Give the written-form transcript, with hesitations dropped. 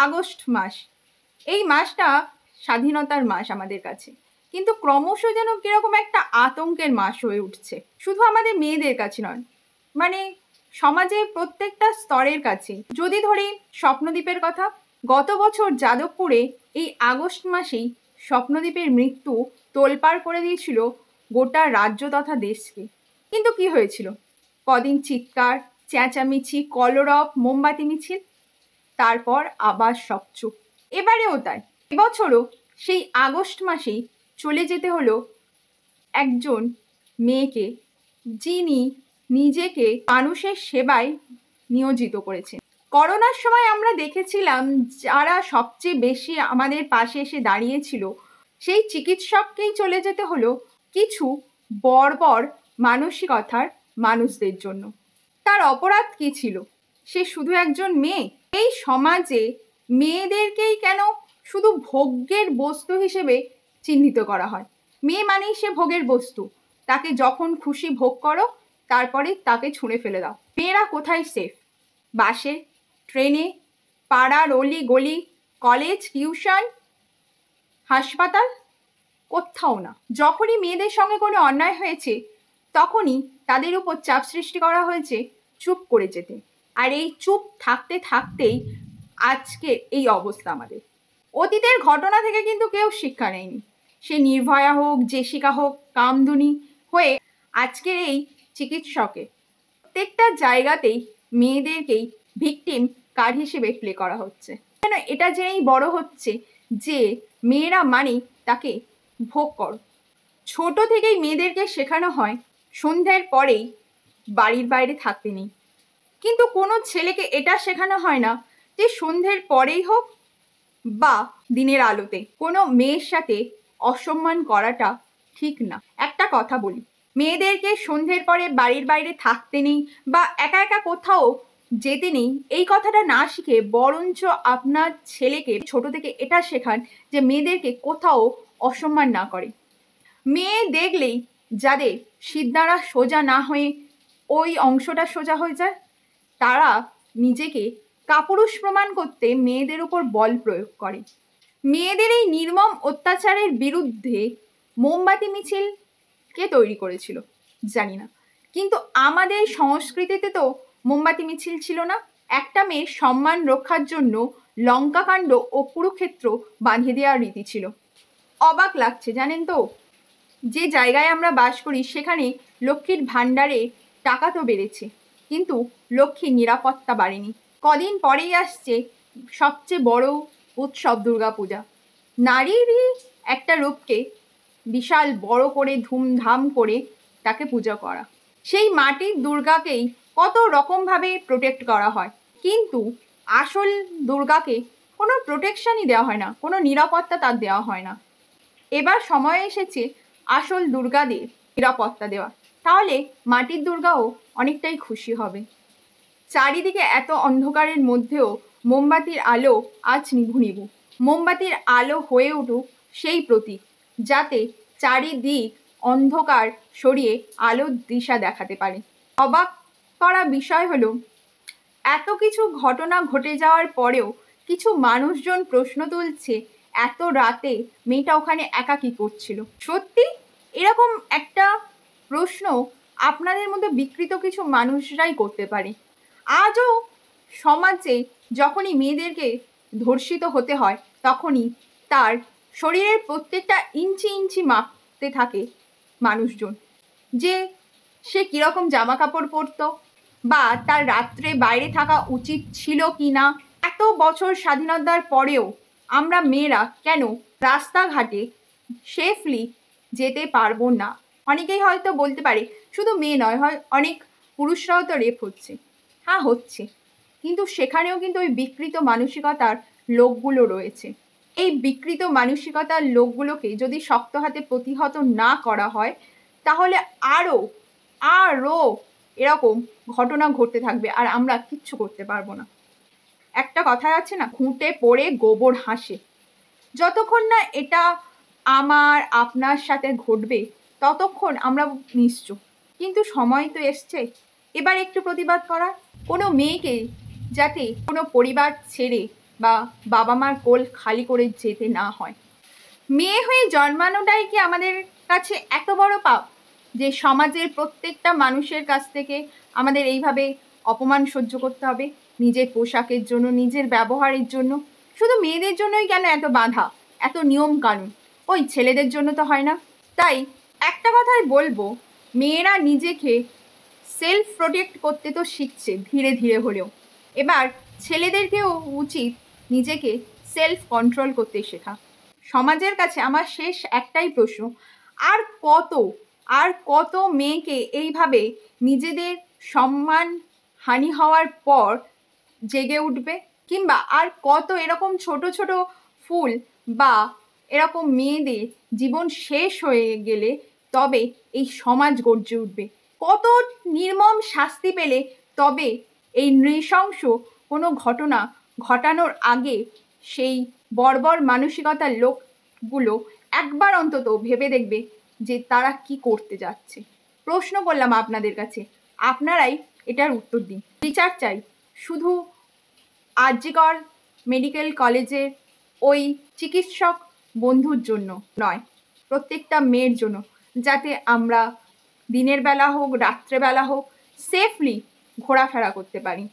August মাস, এই মাসটা স্বাধীনতার মাস আমাদের কাছে, কিন্তু ক্রমশ যেন কিরকম একটা আতঙ্কের মাস হয়ে উঠছে। শুধু আমাদের মেয়েদের কাছে নয়, মানে সমাজের প্রত্যেকটা স্তরের কাছে। যদি ধরি স্বপ্নদ্বীপের কথা, গত বছর যাদবপুরে এই আগস্ট মাসেই স্বপ্নদ্বীপের মৃত্যু তোলপাড় করে দিয়েছিল গোটা রাজ্য তথা দেশকে। কিন্তু কি হয়েছিল? কদিন চিৎকার, চেঁচামেচি, কলরব, মোমবাতি মিছিল, তারপর আবার সব চুপ। এবারেও তাই, এবছরও সেই আগস্ট মাসেই চলে যেতে হলো একজন মেয়েকে, যিনি নিজেকে মানুষের সেবায় নিয়োজিত করেছেন। করোনার সময় আমরা দেখেছিলাম যারা সবচেয়ে বেশি আমাদের পাশে এসে দাঁড়িয়েছিল, সেই চিকিৎসককেই চলে যেতে হলো কিছু বর্বর মানসিকতার মানুষদের জন্য। তার অপরাধ কী ছিল? সে শুধু একজন মেয়ে। এই সমাজে মেয়েদেরকেই কেন শুধু ভোগ্যের বস্তু হিসেবে চিহ্নিত করা হয়? মেয়ে মানেই সে ভোগের বস্তু, তাকে যখন খুশি ভোগ করো, তারপরে তাকে ছুঁড়ে ফেলে দাও। মেয়েরা কোথায় সেফ? বাসে, ট্রেনে, পাড়ার অলি গলি, কলেজ, টিউশন, হাসপাতাল, কোথাও না। যখনই মেয়েদের সঙ্গে কোনো অন্যায় হয়েছে, তখনই তাদের উপর চাপ সৃষ্টি করা হয়েছে চুপ করে যেতে। আর এই চুপ থাকতে থাকতেই আজকে এই অবস্থা আমাদের। অতীতের ঘটনা থেকে কিন্তু কেউ শিক্ষা নেয়নি। সে নির্ভয়া হোক, জেসিকা হোক, কামদুনি হয়ে আজকের এই চিকিৎসকে প্রত্যেকটা জায়গাতেই মেয়েদেরকেই ভিকটিম কার্ড হিসেবে প্লে করা হচ্ছে। কেন? এটা জেনেই বড় হচ্ছে যে মেয়েরা মানেই তাকে ভোগ করো। ছোট থেকেই মেয়েদেরকে শেখানো হয় সন্ধ্যের পরেই বাড়ির বাইরে থাকতে নেই, কিন্তু কোনো ছেলেকে এটা শেখানো হয় না যে সন্ধ্যের পরেই হোক বা দিনের আলোতে কোনো মেয়ের সাথে অসম্মান করাটা ঠিক না। একটা কথা বলি, মেয়েদেরকে সন্ধ্যের পরে বাড়ির বাইরে থাকতে নেই বা একা একা কোথাও যেতে নেই, এই কথাটা না শিখে বরঞ্চ আপনার ছেলেকে ছোট থেকে এটা শেখান যে মেয়েদেরকে কোথাও অসম্মান না করে। মেয়ে দেখলেই যাদের সিদ্ধারা সোজা না হয়ে ওই অংশটা সোজা হয়ে যায়, তারা নিজেকে কাপুরুষ প্রমাণ করতে মেয়েদের উপর বল প্রয়োগ করে। মেয়েদের এই নির্মম অত্যাচারের বিরুদ্ধে মোমবাতি মিছিল কে তৈরি করেছিল জানি না, কিন্তু আমাদের সংস্কৃতিতে তো মোমবাতি মিছিল ছিল না। একটা মেয়ের সম্মান রক্ষার জন্য লঙ্কাকাণ্ড ও কুরুক্ষেত্র বাঁধিয়ে দেওয়ার রীতি ছিল। অবাক লাগছে জানেন তো, যে জায়গায় আমরা বাস করি সেখানে লক্ষ্মীর ভাণ্ডারে টাকা তো বেড়েছে, কিন্তু লক্ষ্মীর নিরাপত্তা বাড়েনি। কদিন পরেই আসছে সবচেয়ে বড় উৎসব দুর্গাপূজা। নারীরই একটা রূপকে বিশাল বড় করে ধুমধাম করে তাকে পূজা করা। সেই মাটির দুর্গাকেই কত রকমভাবে প্রোটেক্ট করা হয়, কিন্তু আসল দুর্গাকে কোনো প্রোটেকশনই দেওয়া হয় না, কোনো নিরাপত্তা তার দেওয়া হয় না। এবার সময় এসেছে আসল দুর্গাদের নিরাপত্তা দেওয়া, তাহলে মাটির দুর্গাও অনেকটাই খুশি হবে। চারিদিকে এত অন্ধকারের মধ্যেও মোমবাতির আলো আজ নিভু নিভু। মোমবাতির আলো হয়ে উঠুক সেই প্রতীক, যাতে চারিদিক অন্ধকার সরিয়ে আলোর দিশা দেখাতে পারে। অবাক করা বিষয় হলো, এত কিছু ঘটনা ঘটে যাওয়ার পরেও কিছু মানুষজন প্রশ্ন তুলছে এত রাতে মেয়েটা ওখানে একা কী করছিল। সত্যি এরকম একটা প্রশ্ন আপনাদের মধ্যে বিকৃত কিছু মানুষরাই করতে পারে। আজও সমাজে যখনই মেয়েদেরকে ধর্ষিত হতে হয়, তখনই তার শরীরের প্রত্যেকটা ইঞ্চি ইঞ্চি মাপতে থাকে মানুষজন, যে সে কীরকম জামা কাপড় পরতো বা তার রাত্রে বাইরে থাকা উচিত ছিল কি না। এত বছর স্বাধীনতার পরেও আমরা মেয়েরা কেন রাস্তাঘাটে সেফলি যেতে পারবো না? অনেকেই হয়তো বলতে পারে শুধু মেয়ে নয়, হয় অনেক পুরুষরাও তো রেপ হচ্ছে। হ্যাঁ হচ্ছে, কিন্তু সেখানেও কিন্তু ওই বিকৃত মানসিকতার লোকগুলো রয়েছে। এই বিকৃত মানসিকতার লোকগুলোকে যদি শক্ত হাতে প্রতিহত না করা হয়, তাহলে আরও আরও এরকম ঘটনা ঘটতে থাকবে আর আমরা কিচ্ছু করতে পারবো না। একটা কথা আছে না, খুঁটে পড়ে গোবর হাসে। যতক্ষণ না এটা আমার আপনার সাথে ঘটবে ততক্ষণ আমরা নিশ্চুপ, কিন্তু সময় তো এসছে এবার একটু প্রতিবাদ করার। কোনো মেয়েকে যাতে কোনো পরিবার ছেড়ে বা বাবা মার কোল খালি করে যেতে না হয়। মেয়ে হয়ে জন্মানোটাই কি আমাদের কাছে এত বড় পাপ যে সমাজের প্রত্যেকটা মানুষের কাছ থেকে আমাদের এইভাবে অপমান সহ্য করতে হবে? নিজের পোশাকের জন্য, নিজের ব্যবহারের জন্য। শুধু মেয়েদের জন্যই কেন এত বাধা, এত নিয়ম কানুন? ওই ছেলেদের জন্য তো হয় না? তাই একটা কথাই বলবো, মেয়েরা নিজেকে সেলফ প্রোটেক্ট করতে তো শিখছে ধীরে ধীরে হলেও, এবার ছেলেদেরকেও উচিত নিজেকে সেলফ কন্ট্রোল করতে শেখা। সমাজের কাছে আমার শেষ একটাই প্রশ্ন, আর কত আর কত মেয়েকে এইভাবে নিজেদের সম্মান হানি হওয়ার পর জেগে উঠবে? কিংবা আর কত এরকম ছোট ছোট ফুল বা এরকম মেয়েদের জীবন শেষ হয়ে গেলে তবে এই সমাজ গর্জে উঠবে? কত নির্মম শাস্তি পেলে তবে এই নৃশংস কোনো ঘটনা ঘটানোর আগে সেই বর্বর মানসিকতার লোকগুলো একবার অন্তত ভেবে দেখবে যে তারা কি করতে যাচ্ছে? প্রশ্ন করলাম আপনাদের কাছে, আপনারাই এটার উত্তর দিন। বিচার চাই শুধু আরজিকর মেডিকেল কলেজের ওই চিকিৎসক বন্ধুর জন্য নয়, প্রত্যেকটা মেয়ের জন্য, যাতে আমরা দিনের বেলা হোক রাত্রেবেলা হোক সেফলি ঘোরাফেরা করতে পারি।